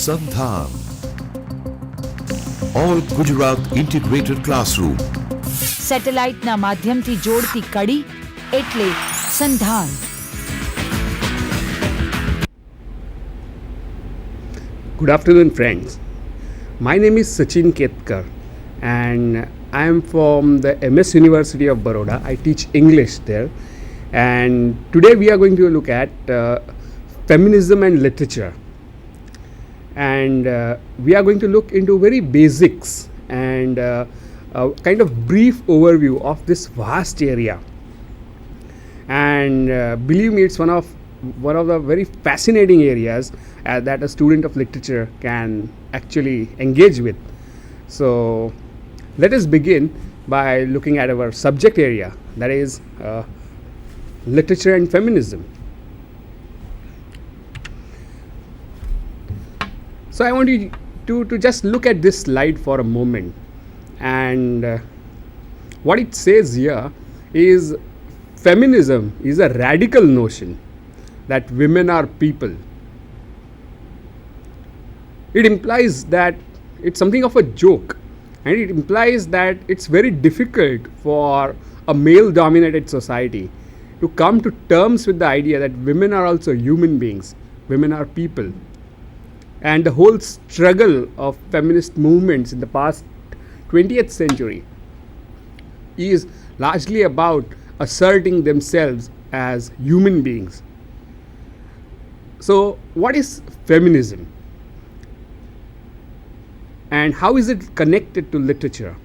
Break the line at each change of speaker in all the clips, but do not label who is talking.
સંધાન all Gujarat integrated classroom
સેટેલાઇટના માધ્યમથી જોડતી કડી એટલે સંધાન.
Good afternoon, friends. My name is Sachin Ketkar and I am from the MS University of Baroda. I teach English there, and today we are going to look at feminism and literature, and we are going to look into very basics and a kind of brief overview of this vast area. And believe me, it's one of the very fascinating areas that a student of literature can actually engage with. So let us begin by looking at our subject area, that is literature and feminism. So I want you to just look at this slide for a moment, and what it says here is feminism is a radical notion that women are people. It implies that it's something of a joke, and it implies that it's very difficult for a male dominated society to come to terms with the idea that women are also human beings, women are people. And the whole struggle of feminist movements in the past 20th century is largely about asserting themselves as human beings. So what is feminism? And how is it connected to literature?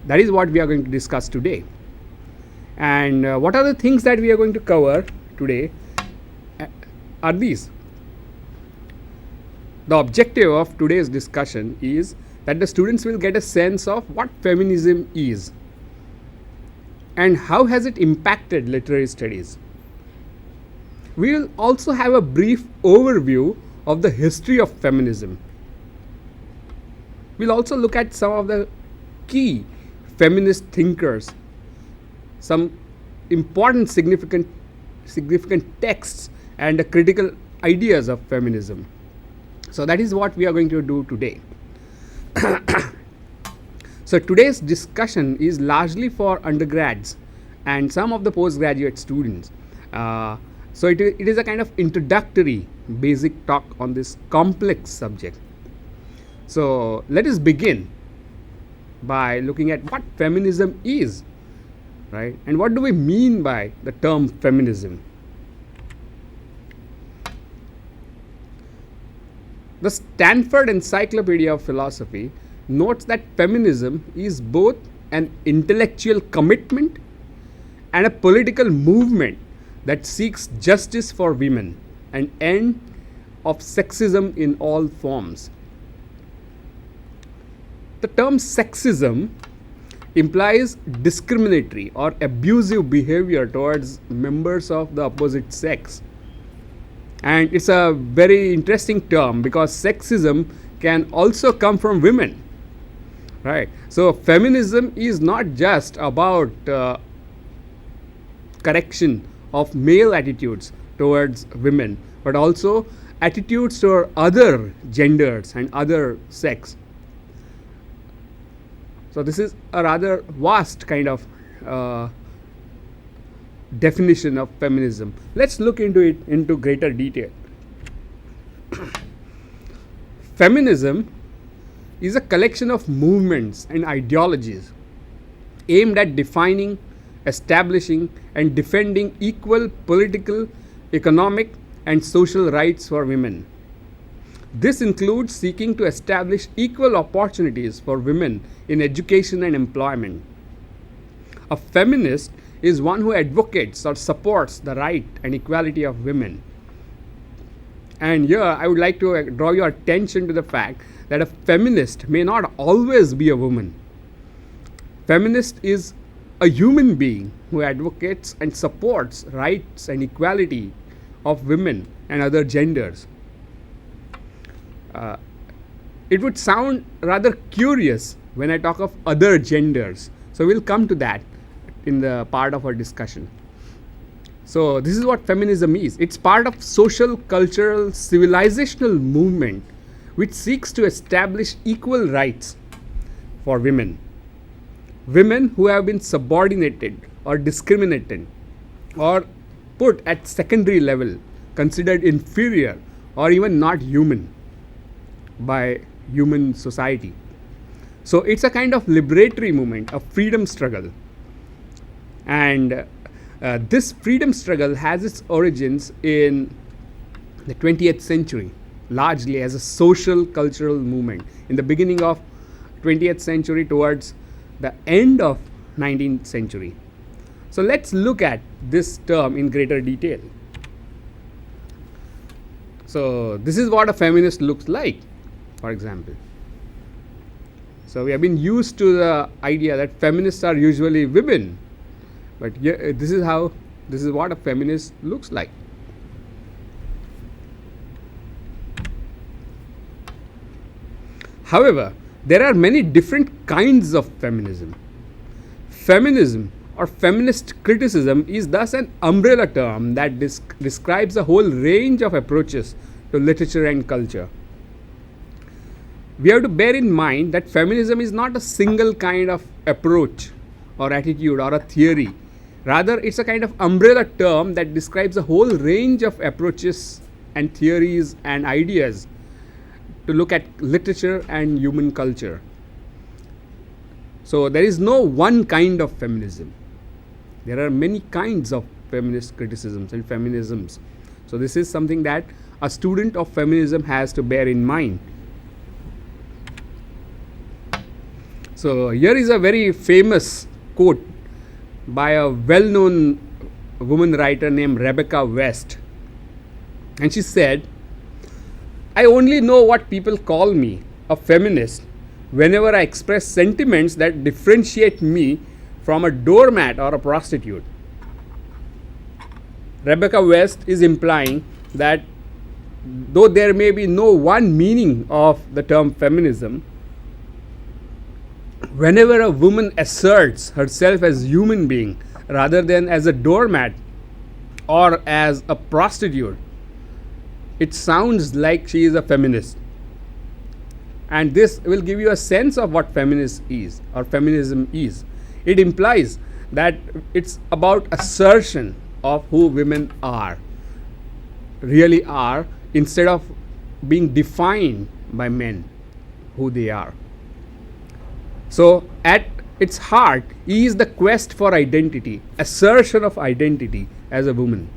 That is what we are going to discuss today. And what are the things that we are going to cover today are these. The objective of today's discussion is that the students will get a sense of what feminism is and how has it impacted literary studies. We will also have a brief overview of the history of feminism. We'll also look at some of the key feminist thinkers, some important significant texts and the critical ideas of feminism. So that is what we are going to do today. So today's discussion is largely for undergrads and some of the postgraduate students. So it is a kind of introductory basic talk on this complex subject. So let us begin by looking at what feminism is, right? And what do we mean by the term feminism? The Stanford Encyclopedia of Philosophy notes that feminism is both an intellectual commitment and a political movement that seeks justice for women, an end of sexism in all forms. The term sexism implies discriminatory or abusive behavior towards members of the opposite sex. And it's a very interesting term because sexism can also come from women, right? So feminism is not just about correction of male attitudes towards women, but also attitudes toward other genders and other sex. So this is a rather vast kind of definition of feminism. Let's look into it into greater detail. Feminism is a collection of movements and ideologies aimed at defining, establishing and defending equal political, economic and social rights for women. This includes seeking to establish equal opportunities for women in education and employment. A feminist is one who advocates or supports the right and equality of women. And here I would like to draw your attention to the fact that a feminist may not always be a woman. Feminist is a human being who advocates and supports rights and equality of women and other genders. It would sound rather curious when I talk of other genders. So we'll come to that in the part of our discussion. So this is what feminism is. It's part of social, cultural, civilizational movement which seeks to establish equal rights for women. Women who have been subordinated or discriminated or put at secondary level, considered inferior or even not human by human society. So it's a kind of liberatory movement, a freedom struggle. And this freedom struggle has its origins in the 20th century, largely as a social cultural movement. In the beginning of 20th century towards the end of 19th century. So let's look at this term in greater detail. So this is what a feminist looks like, for example. So we have been used to the idea that feminists are usually women, but this is what a feminist looks like. However, there are many different kinds of feminism. Feminism or feminist criticism is thus an umbrella term that describes a whole range of approaches to literature and culture. We have to bear in mind that feminism is not a single kind of approach or attitude or a theory. Rather, it's a kind of umbrella term that describes a whole range of approaches and theories and ideas to look at literature and human culture. So there is no one kind of feminism. There are many kinds of feminist criticisms and feminisms. So this is something that a student of feminism has to bear in mind. So here is a very famous quote by a well-known woman writer named Rebecca West. And she said, "I only know what people call me, a feminist, whenever I express sentiments that differentiate me from a doormat or a prostitute." Rebecca West is implying that though there may be no one meaning of the term feminism, whenever a woman asserts herself as a human being rather than as a doormat or as a prostitute, it sounds like she is a feminist. And this will give you a sense of what feminist is or feminism is. It implies that it's about assertion of who women are, really are, instead of being defined by men, who they are. So at its heart is the quest for identity, assertion of identity as a woman.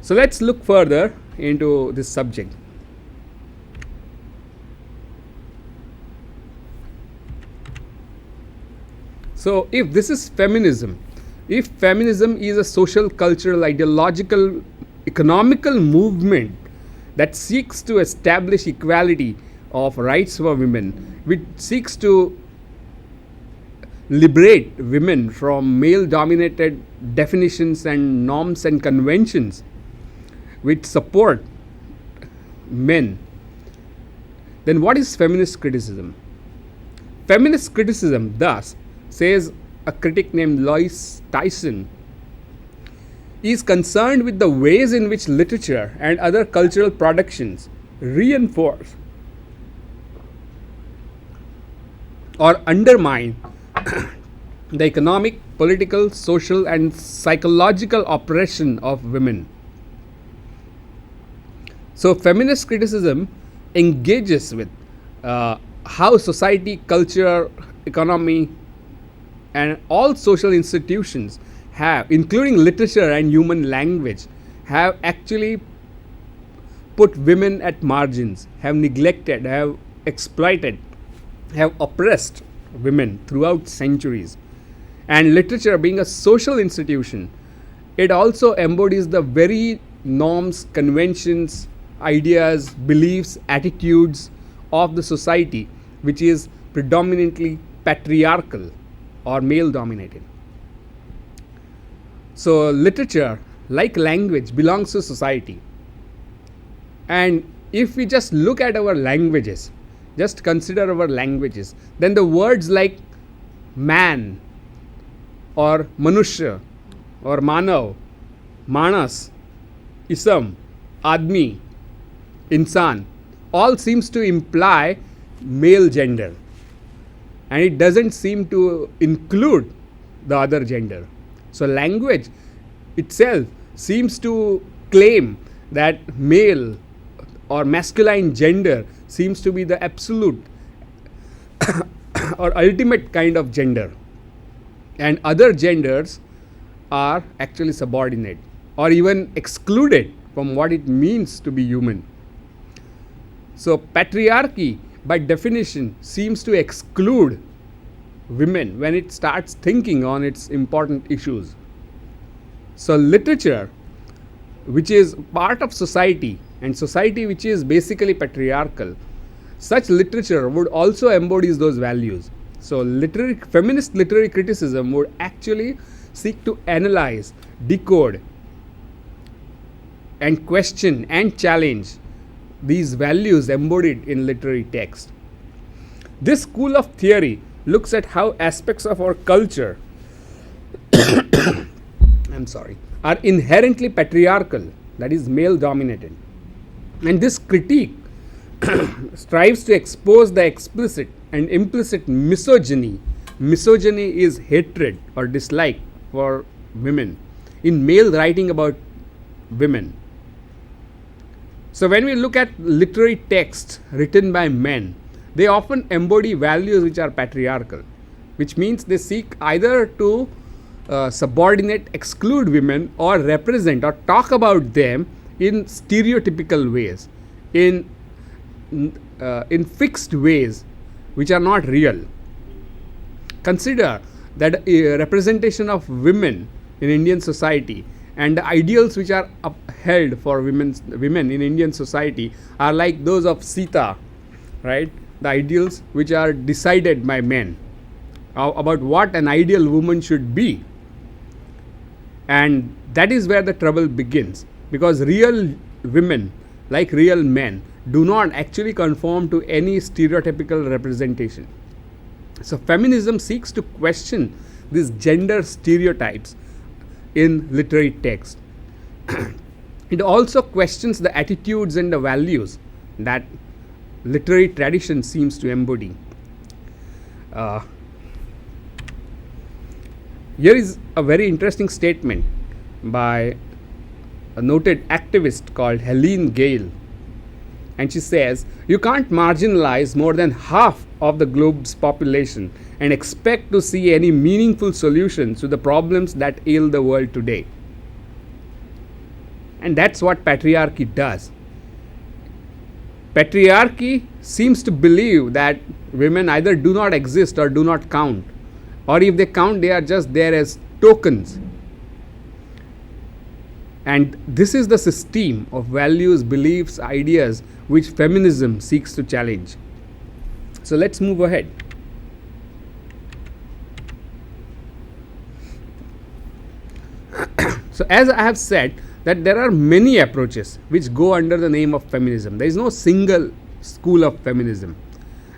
So let's look further into this subject. So if this is feminism, if feminism is a social, cultural, ideological, economical movement that seeks to establish equality of rights for women, which seeks to liberate women from male-dominated definitions and norms and conventions, which support men, then what is feminist criticism? Feminist criticism, thus, says a critic named Lois Tyson, is concerned with the ways in which literature and other cultural productions reinforce or undermine the economic, political, social, and psychological oppression of women. So feminist criticism engages with how society, culture, economy, and all social institutions have, including literature and human language, have actually put women at margins, have neglected, have exploited, have oppressed women throughout centuries. And literature, being a social institution, it also embodies the very norms, conventions, ideas, beliefs, attitudes of the society, which is predominantly patriarchal or male dominated. So literature, like language, belongs to society. And if we just look at our languages, just consider our languages, then the words like man or manushya or manav, manas, isam, admi, insan, all seems to imply male gender, and it doesn't seem to include the other gender. So language itself seems to claim that male or masculine gender seems to be the absolute or ultimate kind of gender, and other genders are actually subordinate or even excluded from what it means to be human. So patriarchy by definition seems to exclude women when it starts thinking on its important issues. So literature, which is part of society, and society which is basically patriarchal, such literature would also embody those values. So feminist literary criticism would actually seek to analyze, decode, and question and challenge these values embodied in literary text. This school of theory looks at how aspects of our culture are inherently patriarchal, that is male dominated. And this critique strives to expose the explicit and implicit misogyny. Misogyny is hatred or dislike for women in male writing about women. So when we look at literary texts written by men, they often embody values which are patriarchal, which means they seek either to subordinate, exclude women, or represent or talk about them in stereotypical ways, in fixed ways which are not real. Consider that a representation of women in Indian society and the ideals which are upheld for women in Indian society are like those of Sita, right? The ideals which are decided by men about what an ideal woman should be. And that is where the trouble begins, because real women, like real men, do not actually conform to any stereotypical representation. So feminism seeks to question these gender stereotypes in literary text. It also questions the attitudes and the values that literary tradition seems to embody. Here is a very interesting statement by a noted activist called Helene Gayle. And she says, "You can't marginalize more than half of the globe's population and expect to see any meaningful solutions to the problems that ail the world today." And that's what patriarchy does. Patriarchy seems to believe that women either do not exist or do not count, or if they count, they are just there as tokens. And this is the system of values, beliefs, ideas which feminism seeks to challenge. So let's move ahead. So as I have said, that there are many approaches which go under the name of feminism. There is no single school of feminism.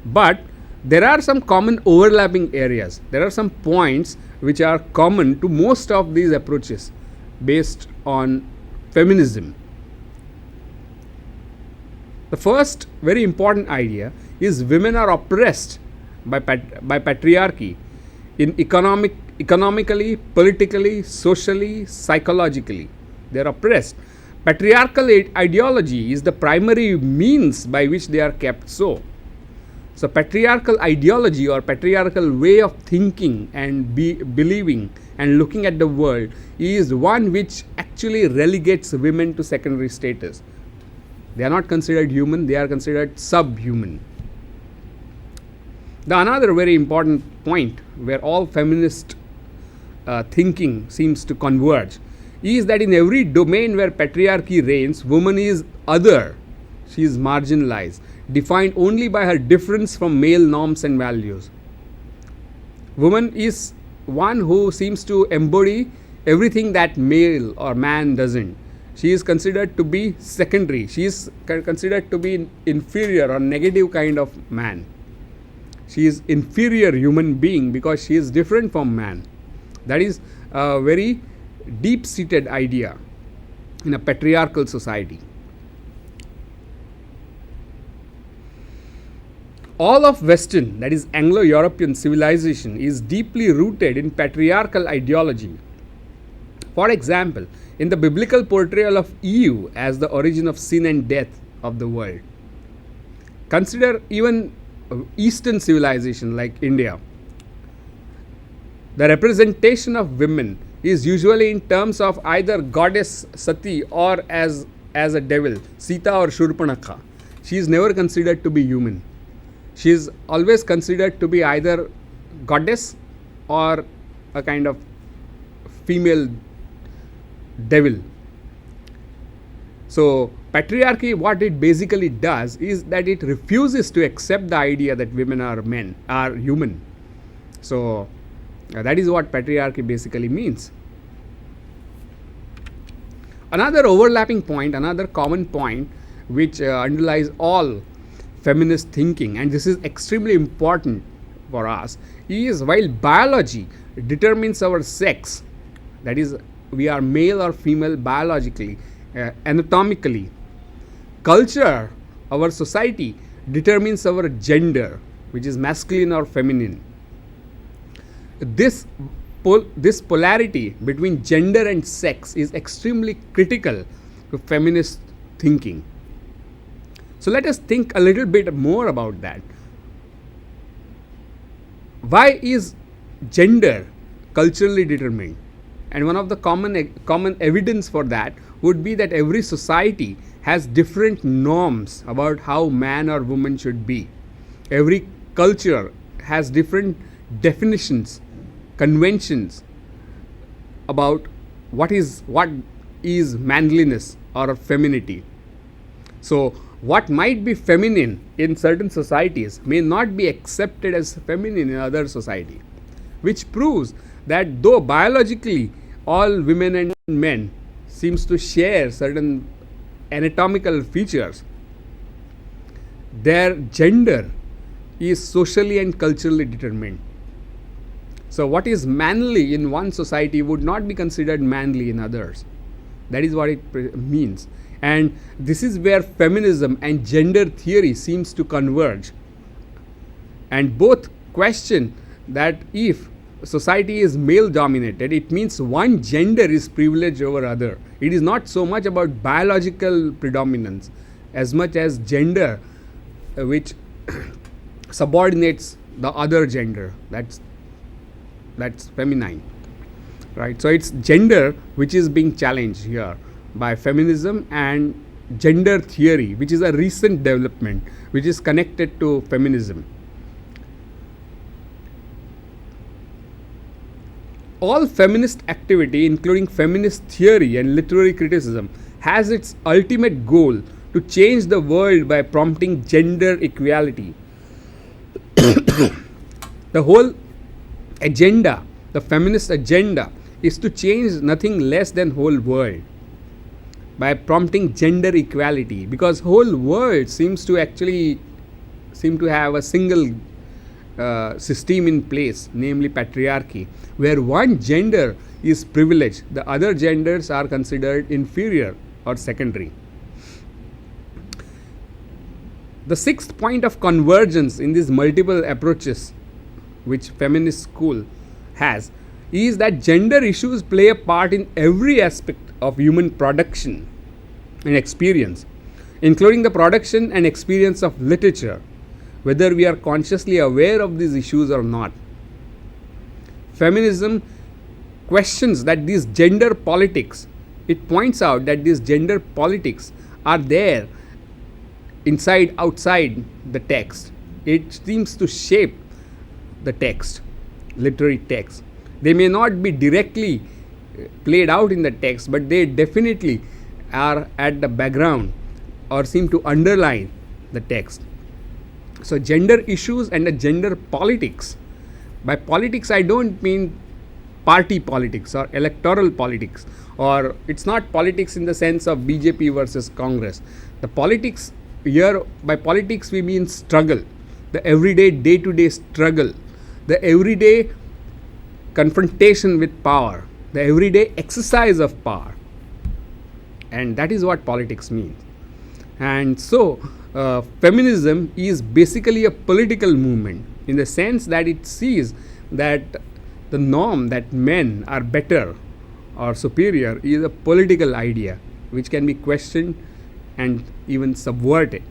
But there are some common overlapping areas. There are some points which are common to most of these approaches based on feminism. The first very important idea is women are oppressed by patriarchy in economically, politically, socially, psychologically. They are oppressed. Patriarchal ideology is the primary means by which they are kept so. So patriarchal ideology or patriarchal way of thinking and believing and looking at the world is one which actually relegates women to secondary status. They are not considered human, they are considered subhuman. The another very important point where all feminist thinking seems to converge is that in every domain where patriarchy reigns, woman is other. She is marginalized, defined only by her difference from male norms and values. Woman is one who seems to embody everything that male or man doesn't. She is considered to be secondary. She is considered to be inferior or negative kind of man. She is inferior human being because she is different from man. That is a very deep-seated idea in a patriarchal society. All of Western, that is Anglo-European civilization, is deeply rooted in patriarchal ideology. For example, in the biblical portrayal of Eve as the origin of sin and death of the world. Consider even Eastern civilization like India. The representation of women is usually in terms of either goddess Sati or as a devil, Sita or Shurpanakha. She is never considered to be human. She is always considered to be either goddess or a kind of female devil. So patriarchy, what it basically does is that it refuses to accept the idea that women are human. So that is what patriarchy basically means. Another overlapping point, another common point which underlies all feminist thinking, and this is extremely important for us, is while biology determines our sex, that is, we are male or female biologically, anatomically, culture, our society, determines our gender, which is masculine or feminine. This polarity between gender and sex is extremely critical to feminist thinking. So let us think a little bit more about that. Why is gender culturally determined? And one of the common evidence for that would be that every society has different norms about how man or woman should be. Every culture has different definitions, conventions about what is manliness or femininity. So what might be feminine in certain societies may not be accepted as feminine in other society, which proves that though biologically all women and men seems to share certain anatomical features, their gender is socially and culturally determined. So what is manly in one society would not be considered manly in others. That is what it means. And this is where feminism and gender theory seems to converge. And both question that if society is male dominated, it means one gender is privileged over other. It is not so much about biological predominance as much as gender which subordinates the other gender. That's feminine, right? So it's gender which is being challenged here by feminism and gender theory, which is a recent development which is connected to feminism. All feminist activity, including feminist theory and literary criticism, has its ultimate goal to change the world by prompting gender equality. The whole agenda, the feminist agenda, is to change nothing less than whole world by prompting gender equality, because whole world seems to have a single system in place, namely patriarchy, where one gender is privileged, the other genders are considered inferior or secondary. The sixth point of convergence in these multiple approaches which feminist school has is that gender issues play a part in every aspect of human production and experience, including the production and experience of literature, whether we are consciously aware of these issues or not. Feminism questions that these gender politics, it points out that these gender politics are there inside, outside the text. It seems to shape the text, literary text. They may not be directly played out in the text, but they definitely are at the background or seem to underline the text. So gender issues and the gender politics. By politics, I don't mean party politics or electoral politics, or it's not politics in the sense of BJP versus Congress. The politics here, by politics we mean struggle, the everyday, day-to-day struggle, the everyday confrontation with power, the everyday exercise of power. And that is what politics means. And so feminism is basically a political movement in the sense that it sees that the norm that men are better or superior is a political idea which can be questioned and even subverted.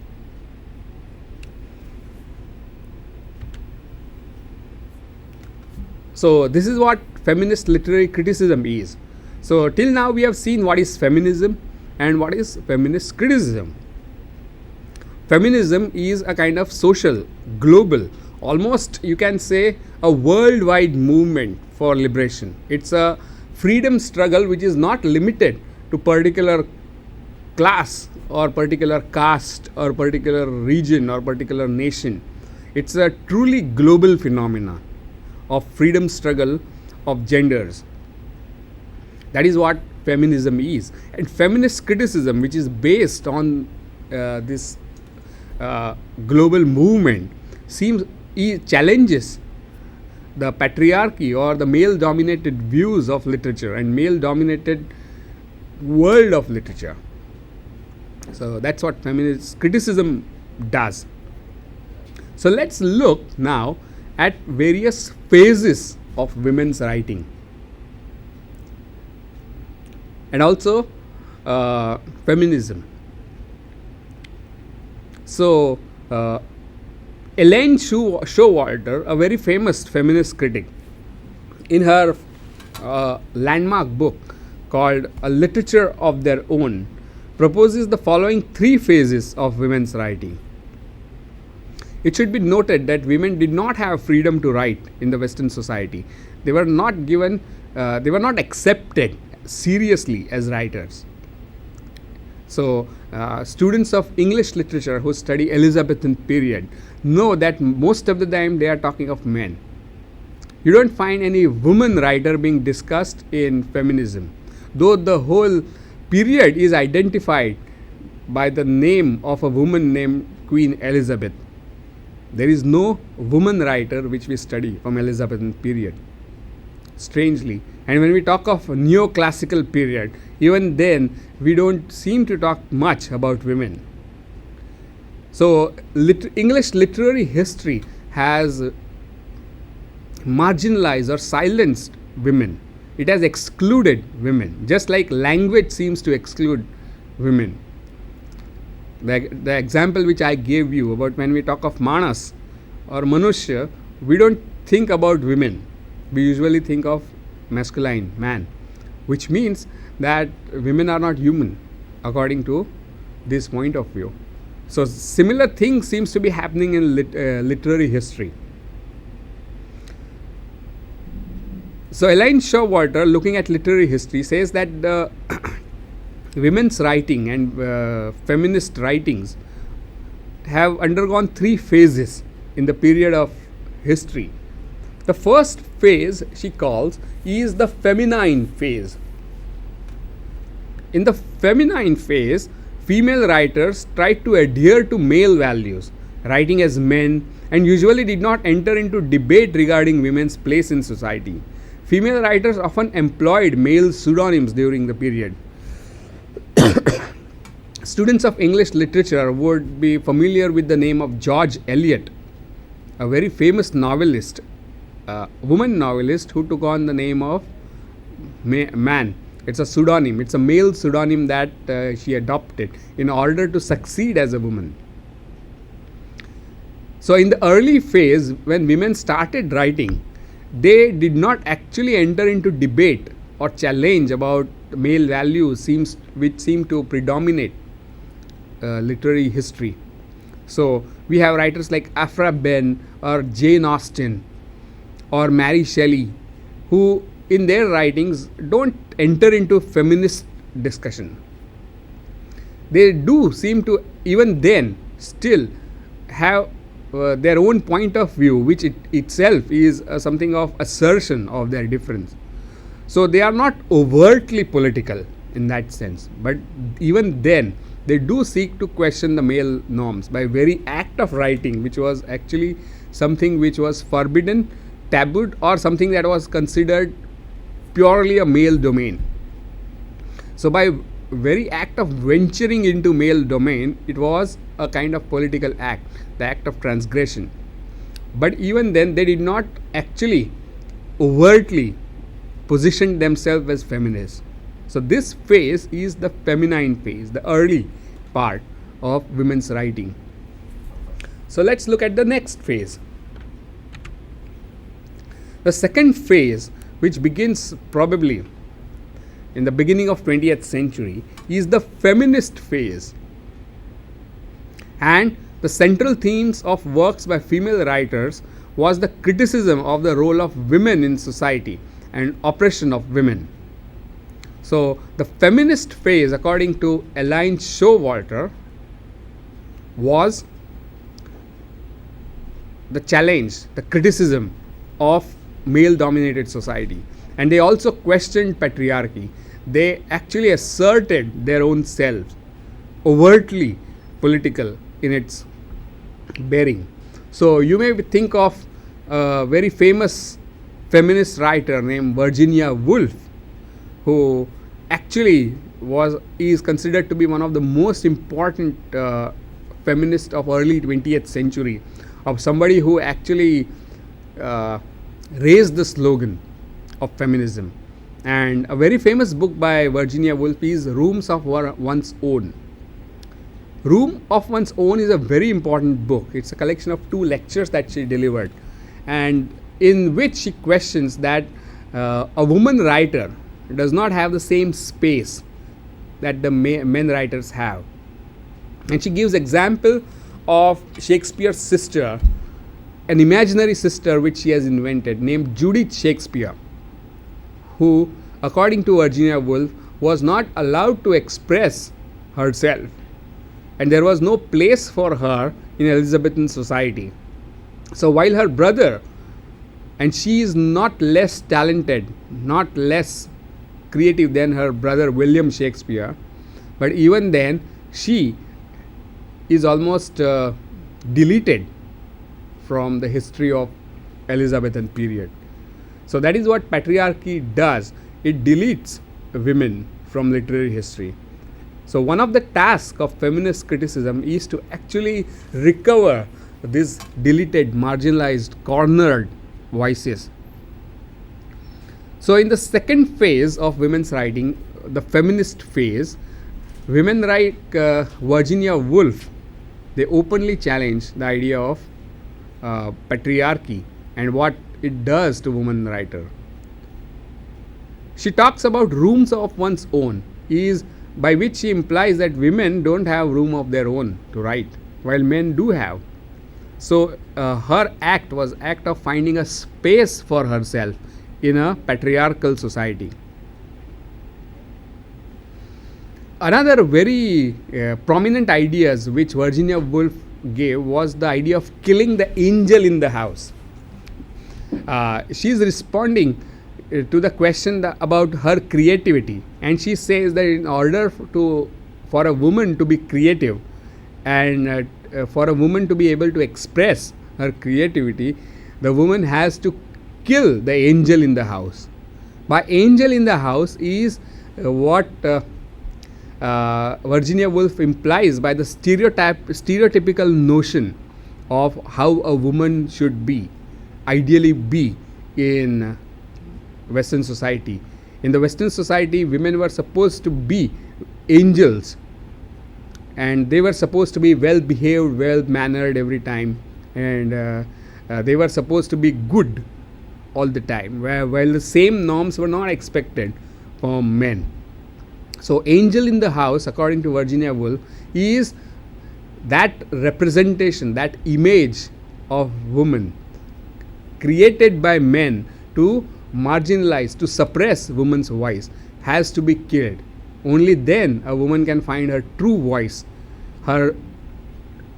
So this is what feminist literary criticism is. So till now we have seen what is feminism and what is feminist criticism. Feminism is a kind of social, global, almost you can say a worldwide movement for liberation. It's a freedom struggle which is not limited to particular class or particular caste or particular region or particular nation. It's a truly global phenomena of freedom struggle of genders. That is what feminism is. And feminist criticism, which is based on this global movement, challenges the patriarchy or the male dominated views of literature and male dominated world of literature. So that's what feminist criticism does. So let's look now at various phases of women's writing and also feminism. So Elaine Showalter, a very famous feminist critic, in her landmark book called A Literature of Their Own, proposes the following three phases of women's writing. It should be noted that women did not have freedom to write in the Western society. They were not given, they were not accepted seriously as writers. So, students of English literature who study Elizabethan period know that most of the time they are talking of men. You don't find any woman writer being discussed in feminism, though the whole period is identified by the name of a woman named Queen Elizabeth. There is no woman writer which we study from Elizabethan period, strangely. And when we talk of neoclassical period, even then we don't seem to talk much about women. So English literary history has marginalized or silenced women. It has excluded women, just like language seems to exclude women. The example which I gave you about when we talk of Manas or Manushya, we don't think about women. We usually think of masculine, man, which means that women are not human according to this point of view. So similar thing seems to be happening in literary history. So Elaine Showalter, looking at literary history, says that the women's writing and feminist writings have undergone three phases in the period of history. The first phase, she calls, is the feminine phase. In the feminine phase, female writers tried to adhere to male values, writing as men, and usually did not enter into debate regarding women's place in society. Female writers often employed male pseudonyms during the period. Students of English literature would be familiar with the name of George Eliot, a very famous novelist, woman novelist who took on the name of man. It's a pseudonym. It's a male pseudonym that she adopted in order to succeed as a woman. So in the early phase, when women started writing, they did not actually enter into debate or challenge about male values which seem to predominate literary history. So we have writers like Aphra Behn or Jane Austen or Mary Shelley, who in their writings don't enter into feminist discussion. They do seem to even then still have their own point of view, which itself is something of assertion of their difference. So they are not overtly political in that sense, but even then they do seek to question the male norms by very act of writing, which was actually something which was forbidden, tabooed, or something that was considered purely a male domain. So by very act of venturing into male domain, it was a kind of political act, the act of transgression. But even then, they did not actually overtly position themselves as feminists. So this phase is the feminine phase, the early part of women's writing. So let's look at the next phase. The second phase, which begins probably in the beginning of 20th century, is the feminist phase. And the central themes of works by female writers was the criticism of the role of women in society and oppression of women. So the feminist phase, according to Elaine Showalter, was the challenge, the criticism of male-dominated society. And they also questioned patriarchy. They actually asserted their own selves, overtly political in its bearing. So you may think of a very famous feminist writer named Virginia Woolf, who actually is considered to be one of the most important feminists of early 20th century, of somebody who actually raised the slogan of feminism. And a very famous book by Virginia Woolf is Rooms of One's Own. Room of One's Own is a very important book. It's a collection of 2 lectures that she delivered, and in which she questions that a woman writer does not have the same space that the men writers have. And she gives example of Shakespeare's sister, an imaginary sister which she has invented, named Judith Shakespeare, who, according to Virginia Woolf, was not allowed to express herself, and there was no place for her in Elizabethan society. So while her brother, and she is not less talented, not less creative than her brother William Shakespeare, but even then she is almost deleted from the history of Elizabethan period. So that is what patriarchy does. It deletes women from literary history. So one of the tasks of feminist criticism is to actually recover these deleted, marginalized, cornered voices. So in the second phase of women's writing, the feminist phase, women like Virginia Woolf, they openly challenge the idea of patriarchy and what it does to woman writer. She talks about rooms of one's own, is by which she implies that women don't have room of their own to write, while men do have. So her act was act of finding a space for herself in a patriarchal society. Another very prominent ideas which Virginia Woolf gave was the idea of killing the angel in the house. She is responding to the question about her creativity, and she says that in order for a woman to be creative and for a woman to be able to express her creativity, the woman has to kill the angel in the house. By angel in the house is what Virginia Woolf implies by the stereotypical notion of how a woman should be, ideally be in Western society. In the Western society, women were supposed to be angels, and they were supposed to be well behaved, well mannered every time, and they were supposed to be good all the time, while the same norms were not expected from men. So angel in the house, according to Virginia Woolf, is that representation, that image of woman created by men to marginalize, to suppress woman's voice, has to be killed. Only then a woman can find her true voice, her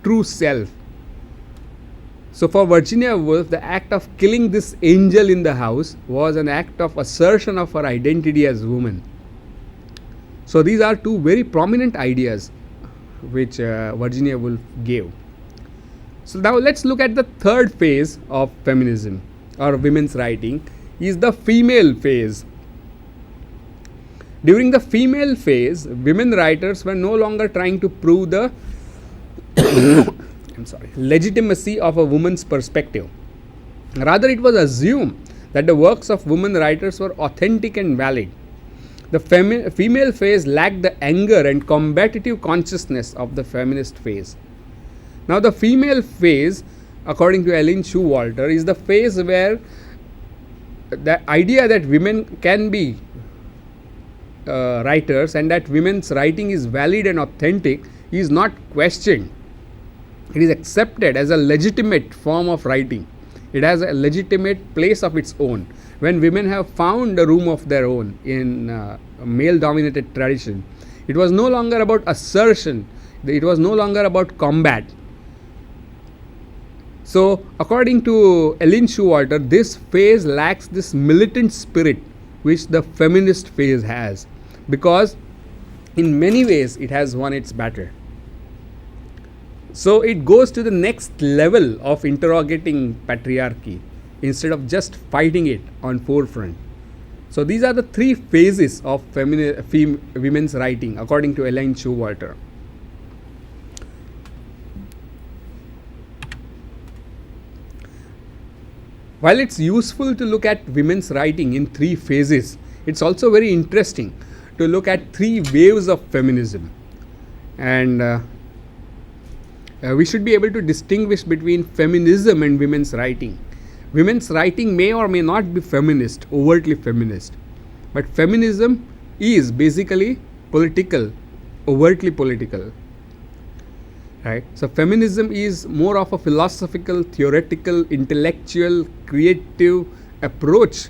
true self. So for Virginia Woolf, the act of killing this angel in the house was an act of assertion of her identity as woman. So these are 2 very prominent ideas which Virginia Woolf gave. So now let's look at the third phase of feminism or women's writing, is the female phase. During the female phase, women writers were no longer trying to prove the legitimacy of a woman's perspective. Rather, it was assumed that the works of women writers were authentic and valid. The female phase lacked the anger and combative consciousness of the feminist phase. Now, the female phase, according to Ellen Showalter, is the phase where the idea that women can be writers and that women's writing is valid and authentic is not questioned. It is accepted as a legitimate form of writing. It has a legitimate place of its own. When women have found a room of their own in a male-dominated tradition, it was no longer about assertion. It was no longer about combat. So, according to Ellen Showalter, this phase lacks this militant spirit which the feminist phase has, because in many ways it has won its battle. So it goes to the next level of interrogating patriarchy instead of just fighting it on forefront. So these are the three phases of women's writing according to Ellen Showalter. While it's useful to look at women's writing in three phases, it's also very interesting to look at three waves of feminism. And we should be able to distinguish between feminism and women's writing. Women's writing may or may not be feminist, overtly feminist, but feminism is basically political, overtly political. Right? So feminism is more of a philosophical, theoretical, intellectual, creative approach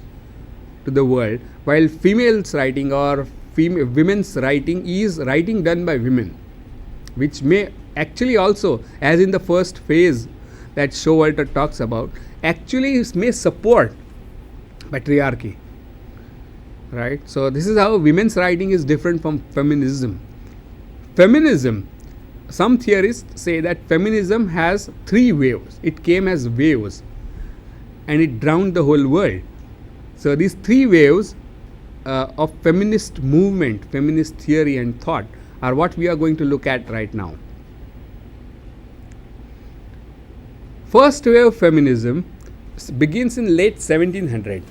to the world, while females writing or women's writing is writing done by women, which may actually also, as in the first phase that Showalter talks about, actually may support patriarchy. Right? So this is how women's writing is different from feminism. Feminism, some theorists say that feminism has three waves. It came as waves and it drowned the whole world. So these three waves of feminist movement, feminist theory and thought are what we are going to look at right now. First wave feminism begins in late 1700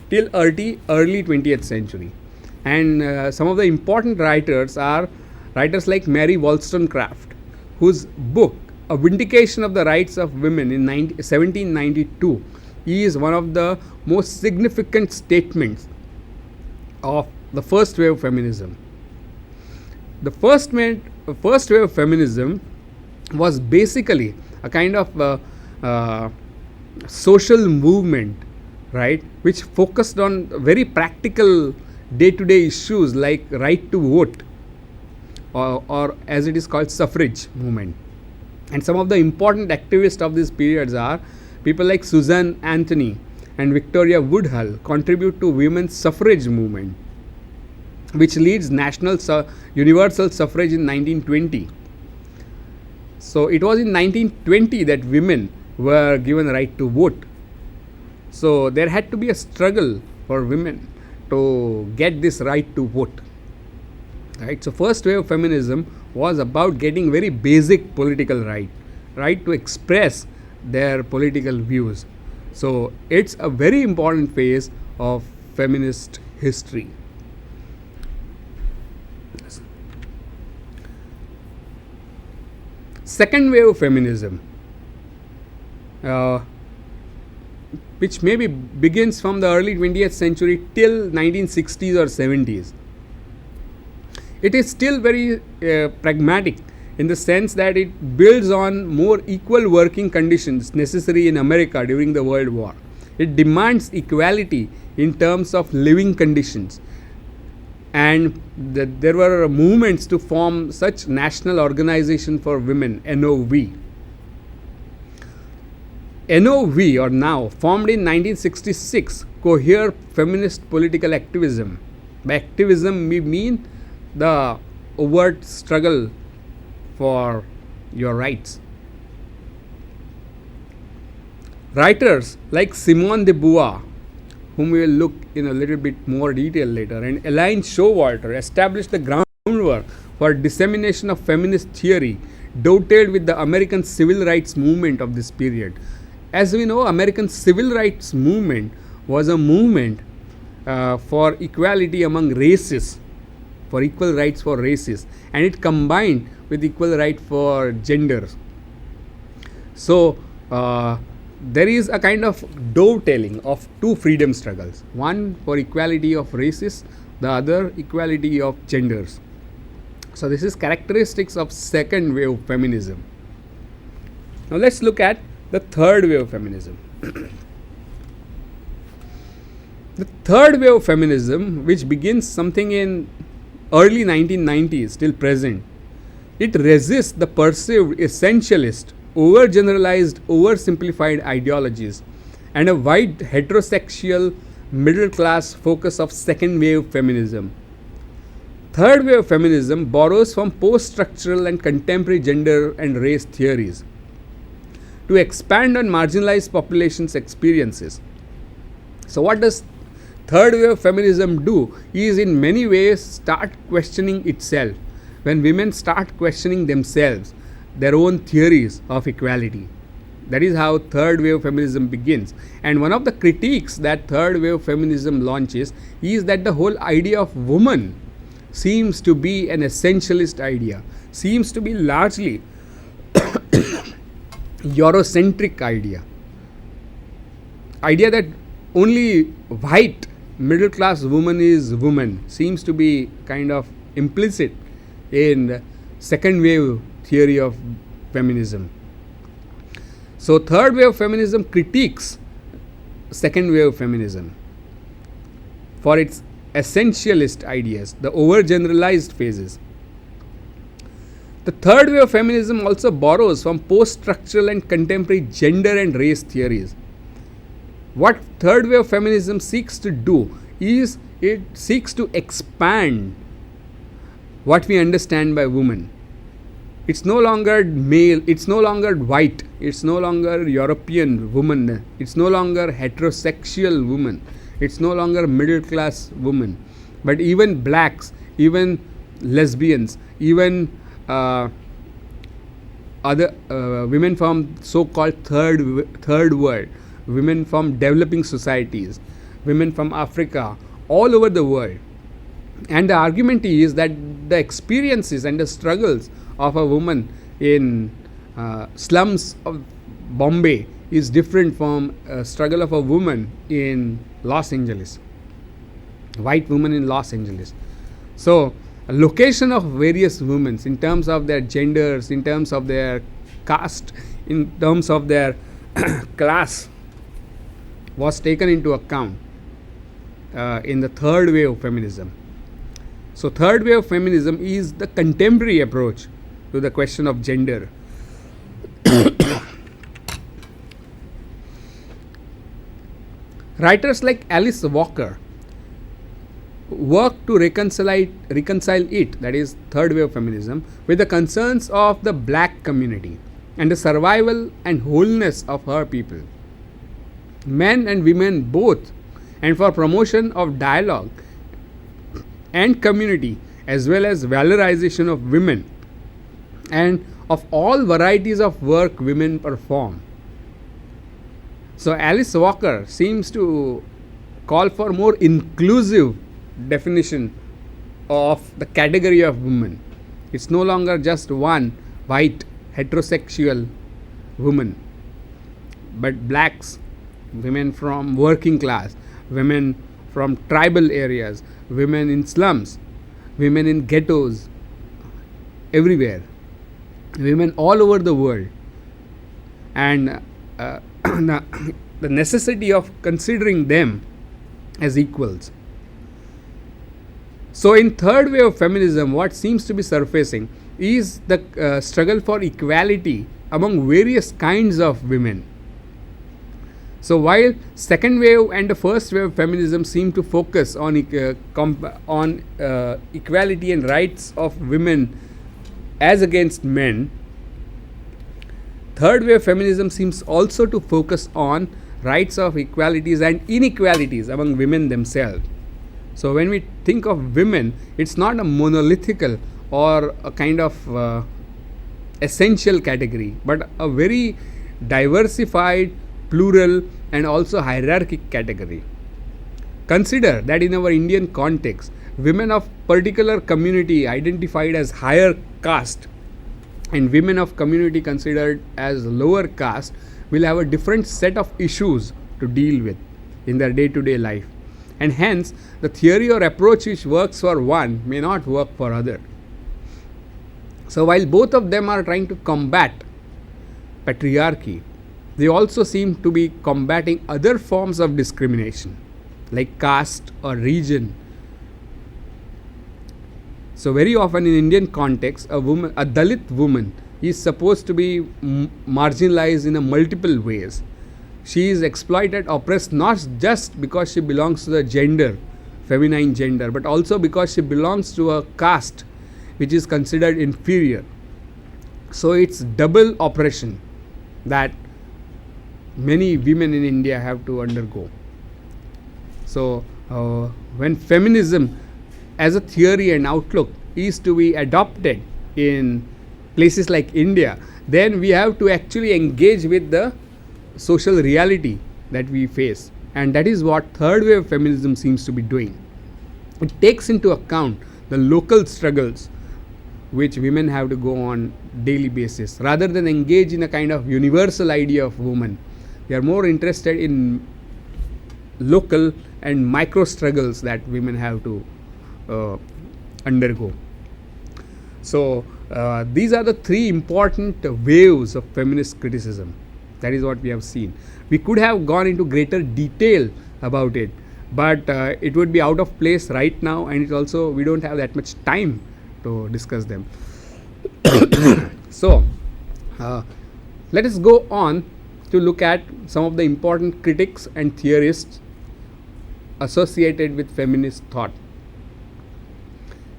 till early 20th century, and some of the important writers are writers like Mary Wollstonecraft, whose book A Vindication of the Rights of Women in 1792 is one of the most significant statements of the first wave of feminism. The first wave of feminism was basically a kind of social movement, right, which focused on very practical day-to-day issues like right to vote, or as it is called suffrage movement. And some of the important activists of these periods are people like Susan Anthony and Victoria Woodhull contribute to women's suffrage movement, which leads national universal suffrage in 1920. So it was in 1920 that women were given right to vote. So there had to be a struggle for women to get this right to vote. Right? So first wave of feminism was about getting very basic political right to express their political views. So it's a very important phase of feminist history. Second wave of feminism, which maybe begins from the early 20th century till 1960s or 70s. It is still very pragmatic in the sense that it builds on more equal working conditions necessary in America during the World War. It demands equality in terms of living conditions. And there were movements to form such national organization for women, NOV. NOV, or now, formed in 1966, cohere feminist political activism. By activism, we mean the overt struggle for your rights. Writers like Simone de Beauvoir, whom we will look in a little bit more detail later, and Elaine Showalter established the groundwork for dissemination of feminist theory, dovetailed with the American civil rights movement of this period. As we know, American civil rights movement was a movement for equality among races, for equal rights for races, and it combined with equal right for genders. So there is a kind of dovetailing of two freedom struggles, one for equality of races, the other equality of genders. So this is characteristics of second wave feminism. Now let's look at the third wave feminism. The third wave feminism, which begins something in early 1990s till present, it resists the perceived essentialist, overgeneralized, oversimplified ideologies and a white heterosexual middle class focus of second wave feminism. Third wave feminism borrows from post-structural and contemporary gender and race theories to expand on marginalized populations' experiences. So what does third wave feminism do? Is in many ways start questioning itself. When women start questioning themselves, their own theories of equality. That is how third wave feminism begins. And one of the critiques that third wave feminism launches is that the whole idea of woman seems to be an essentialist idea, seems to be largely Eurocentric idea that only white middle class woman is woman, seems to be kind of implicit in second wave theory of feminism. So third wave feminism critiques second wave feminism for its essentialist ideas, the overgeneralized phases. The third wave feminism also borrows from post-structural and contemporary gender and race theories. What third wave feminism seeks to do is it seeks to expand what we understand by woman. It's no longer male, it's no longer white, it's no longer European woman, it's no longer heterosexual woman, it's no longer middle class woman, but even blacks, even lesbians, even other women from so-called third world, women from developing societies, women from Africa, all over the world. And the argument is that the experiences and the struggles of a woman in slums of Bombay is different from a struggle of a woman in Los Angeles, white woman in Los Angeles. So a location of various women in terms of their genders, in terms of their caste, in terms of their class was taken into account in the third wave feminism. So third wave feminism is the contemporary approach to the question of gender. Writers like Alice Walker work to reconcile it, that is third wave feminism, with the concerns of the black community and the survival and wholeness of her people, men and women both, and for promotion of dialogue and community, as well as valorization of women and of all varieties of work women perform. So Alice Walker seems to call for more inclusive definition of the category of woman. It's no longer just one white heterosexual woman, but blacks, women from working class, women from tribal areas, women in slums, women in ghettos, everywhere, women all over the world, and the necessity of considering them as equals. So in third wave feminism, what seems to be surfacing is the struggle for equality among various kinds of women. So while second wave and the first wave feminism seem to focus on equality and rights of women as against men, third wave feminism seems also to focus on rights of equalities and inequalities among women themselves. So when we think of women, it's not a monolithical or a kind of essential category, but a very diversified, plural, and also hierarchic category. Consider that in our Indian context, women of particular community identified as higher caste and women of community considered as lower caste will have a different set of issues to deal with in their day-to-day life, and hence the theory or approach which works for one may not work for other. So while both of them are trying to combat patriarchy, they also seem to be combating other forms of discrimination like caste or region. So very often in Indian context, a Dalit woman is supposed to be marginalized in a multiple ways. She is exploited, oppressed not just because she belongs to the gender, feminine gender, but also because she belongs to a caste which is considered inferior. So it's double oppression that many women in India have to undergo. So when feminism as a theory and outlook is to be adopted in places like India, then we have to actually engage with the social reality that we face, and that is what third wave feminism seems to be doing. It takes into account the local struggles which women have to go on daily basis rather than engage in a kind of universal idea of woman. They are more interested in local and micro struggles that women have to undergo. So these are the three important waves of feminist criticism. That is what we have seen. We could have gone into greater detail about it, but it would be out of place right now, and it also we don't have that much time to discuss them. So let us go on to look at some of the important critics and theorists associated with feminist thought,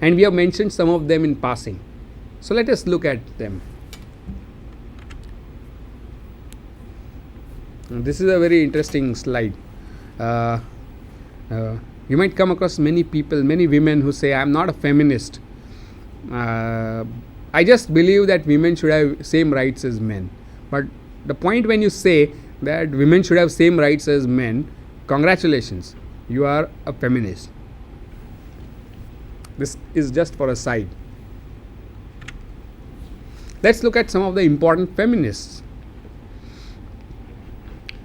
and we have mentioned some of them in passing. So let us look at them. This is a very interesting slide. You might come across many people, many women who say, I am not a feminist. I just believe that women should have same rights as men. But the point when you say that women should have same rights as men, congratulations, you are a feminist. This is just for a side. Let's look at some of the important feminists.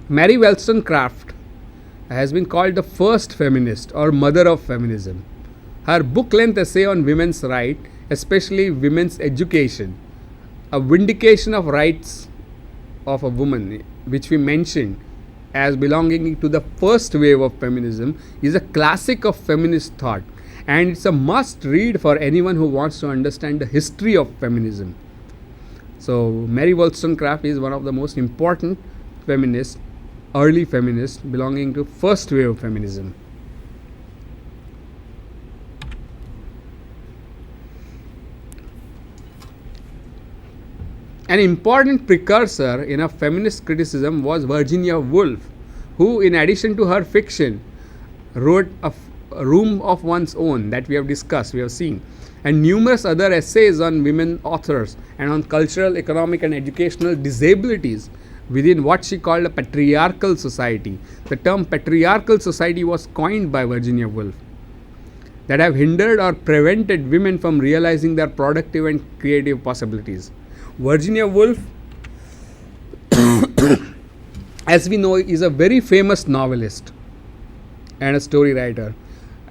Mary Wollstonecraft has been called the first feminist or mother of feminism. Her book-length essay on women's rights, especially women's education, a vindication of rights of a woman, which we mentioned as belonging to the first wave of feminism, is a classic of feminist thought, and it's a must read for anyone who wants to understand the history of feminism. So Mary Wollstonecraft is one of the most important feminists, early feminists belonging to first wave of feminism. An important precursor in a feminist criticism was Virginia Woolf, who in addition to her fiction wrote A Room of One's Own that we have discussed, we have seen, and numerous other essays on women authors and on cultural, economic and educational disabilities within what she called a patriarchal society. The term patriarchal society was coined by Virginia Woolf, that have hindered or prevented women from realizing their productive and creative possibilities. Virginia Woolf, as we know, is a very famous novelist and a story writer,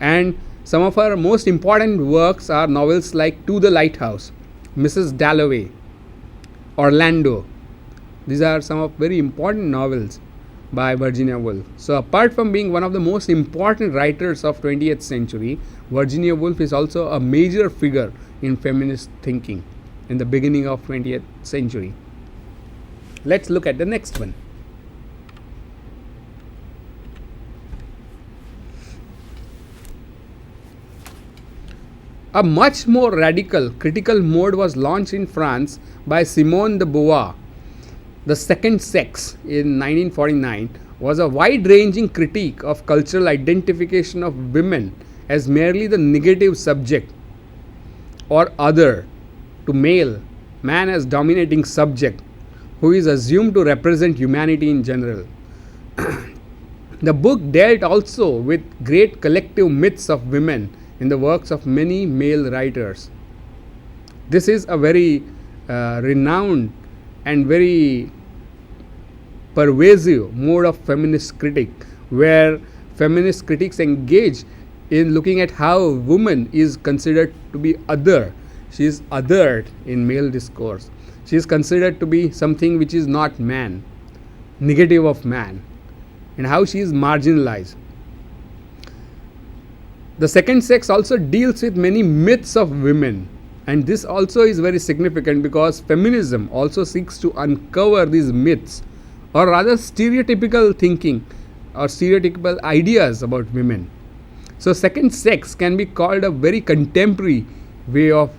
and some of her most important works are novels like To the Lighthouse, Mrs. Dalloway, Orlando. These are some of very important novels by Virginia Woolf. So apart from being one of the most important writers of 20th century, Virginia Woolf is also a major figure in feminist thinking in the beginning of 20th century. Let's look at the next one. A much more radical critical mode was launched in France by Simone de Beauvoir, The Second Sex, in 1949, was a wide-ranging critique of cultural identification of women as merely the negative subject or other to male, man as dominating subject who is assumed to represent humanity in general. The book dealt also with great collective myths of women in the works of many male writers. This is a very renowned and very pervasive mode of feminist critique, where feminist critics engage in looking at how woman is considered to be other. She is othered in male discourse. She is considered to be something which is not man, negative of man, and how she is marginalized. The second sex also deals with many myths of women, and this also is very significant because feminism also seeks to uncover these myths, or rather stereotypical thinking or stereotypical ideas about women. So second sex can be called a very contemporary way of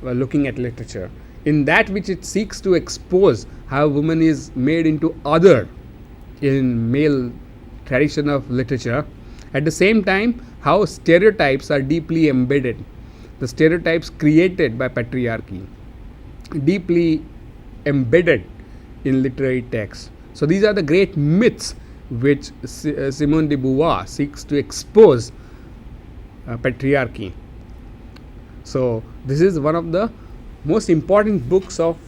looking at literature, in that which it seeks to expose how woman is made into other in male tradition of literature. At the same time, how stereotypes are deeply embedded, the stereotypes created by patriarchy, deeply embedded in literary texts. So these are the great myths which Simone de Beauvoir seeks to expose patriarchy. So this is one of the most important books of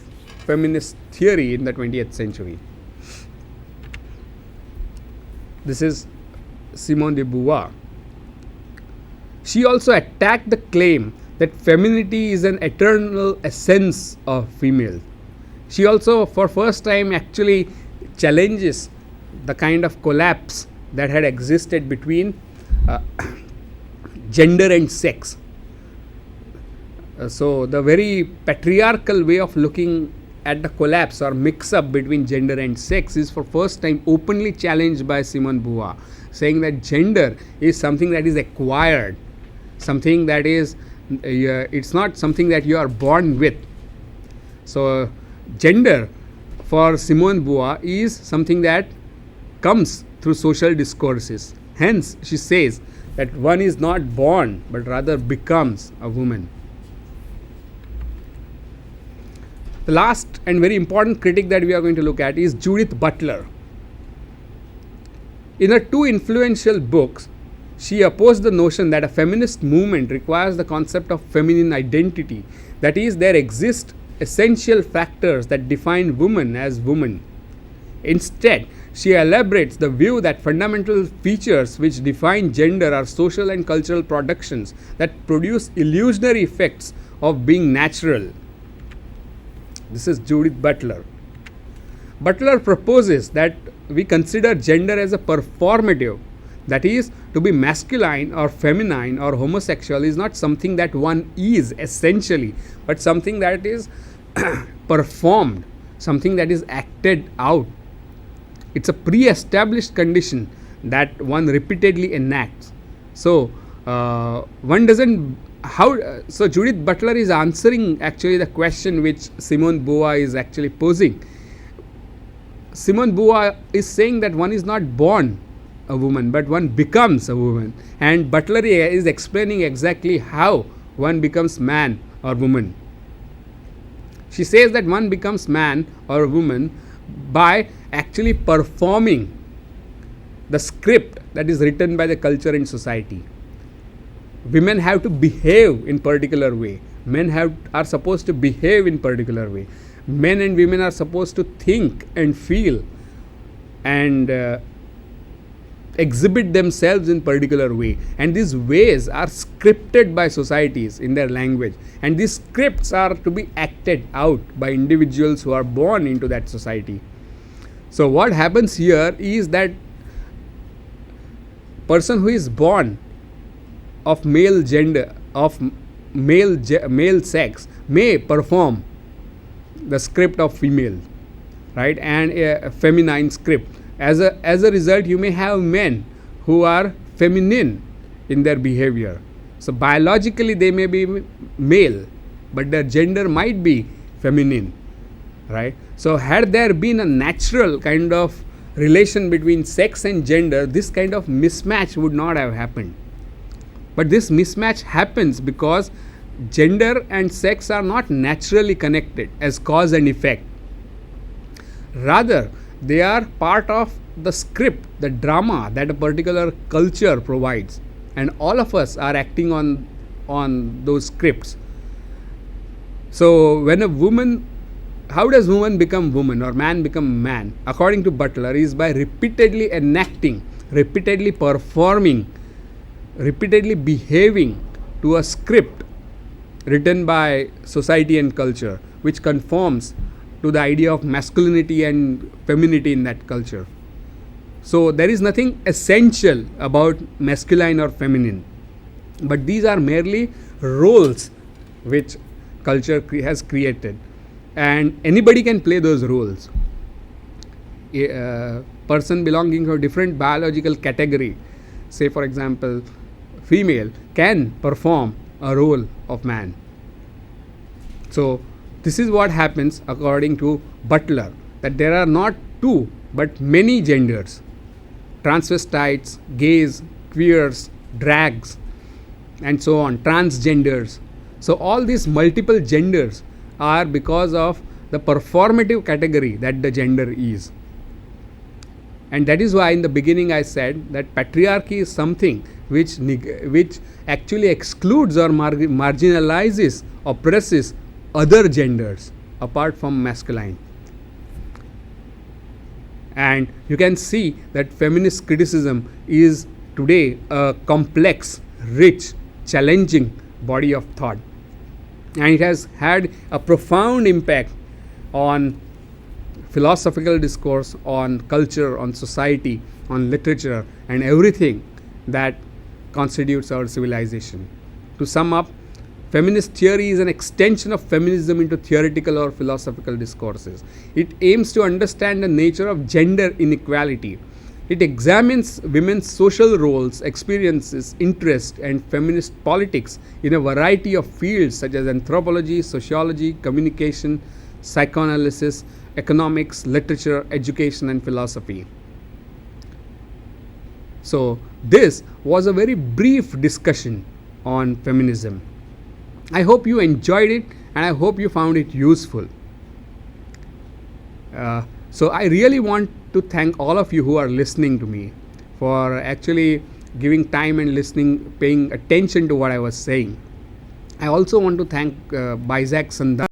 feminist theory in the 20th century. This is Simone de Beauvoir. She also attacked the claim that femininity is an eternal essence of female. She also for first time actually challenges the kind of collapse that had existed between gender and sex. So the very patriarchal way of looking at the collapse or mix-up between gender and sex is for first time openly challenged by Simone de Beauvoir, saying that gender is something that is acquired, something that is, it's not something that you are born with. So gender for Simone de Beauvoir is something that comes through social discourses. Hence, she says that one is not born but rather becomes a woman. The last and very important critic that we are going to look at is Judith Butler. In her two influential books, she opposed the notion that a feminist movement requires the concept of feminine identity, that is, there exist essential factors that define woman as woman. Instead, she elaborates the view that fundamental features which define gender are social and cultural productions that produce illusionary effects of being natural. This is Judith Butler. Butler proposes that we consider gender as a performative, that is, to be masculine or feminine or homosexual is not something that one is essentially, but something that is performed, something that is acted out. It's a pre-established condition that one repeatedly enacts. So one doesn't so Judith Butler is answering actually the question which Simone de Beauvoir is actually posing. Simone de Beauvoir is saying that one is not born a woman but one becomes a woman, and Butler is explaining exactly how one becomes man or woman. She says that one becomes man or woman by actually performing the script that is written by the culture and society. Women have to behave in particular way. Men are supposed to behave in particular way. Men and women are supposed to think and feel and exhibit themselves in particular way. And these ways are scripted by societies in their language. And these scripts are to be acted out by individuals who are born into that society. So what happens here is that person who is born of male gender, of male sex, may perform the script of female, right, and a feminine script. As a result, you may have men who are feminine in their behavior. So biologically they may be male, but their gender might be feminine, right? So had there been a natural kind of relation between sex and gender, this kind of mismatch would not have happened. But this mismatch happens because gender and sex are not naturally connected as cause and effect. Rather, they are part of the script, the drama that a particular culture provides, and all of us are acting on those scripts. So when a woman, how does woman become woman or man become man? According to Butler, is by repeatedly enacting, repeatedly performing, repeatedly behaving to a script written by society and culture, which conforms to the idea of masculinity and femininity in that culture. So there is nothing essential about masculine or feminine, but these are merely roles which culture has created, and anybody can play those roles. A person belonging to a different biological category, say for example female, can perform a role of man. So this is what happens according to Butler, that there are not two but many genders: transvestites, gays, queers, drags, and so on, transgenders. So all these multiple genders are because of the performative category that the gender is. And that is why in the beginning I said that patriarchy is something which actually excludes or marginalizes, oppresses other genders apart from masculine. And you can see that feminist criticism is today a complex, rich, challenging body of thought. And it has had a profound impact on philosophical discourse, on culture, on society, on literature, and everything that constitutes our civilization. To sum up, feminist theory is an extension of feminism into theoretical or philosophical discourses. It aims to understand the nature of gender inequality. It examines women's social roles, experiences, interests, and feminist politics in a variety of fields such as anthropology, sociology, communication, psychoanalysis, economics, literature, education, and philosophy. So this was a very brief discussion on feminism. I hope you enjoyed it, and I hope you found it useful. So I really want to thank all of you who are listening to me for actually giving time and listening, paying attention to what I was saying. I also want to thank BISAG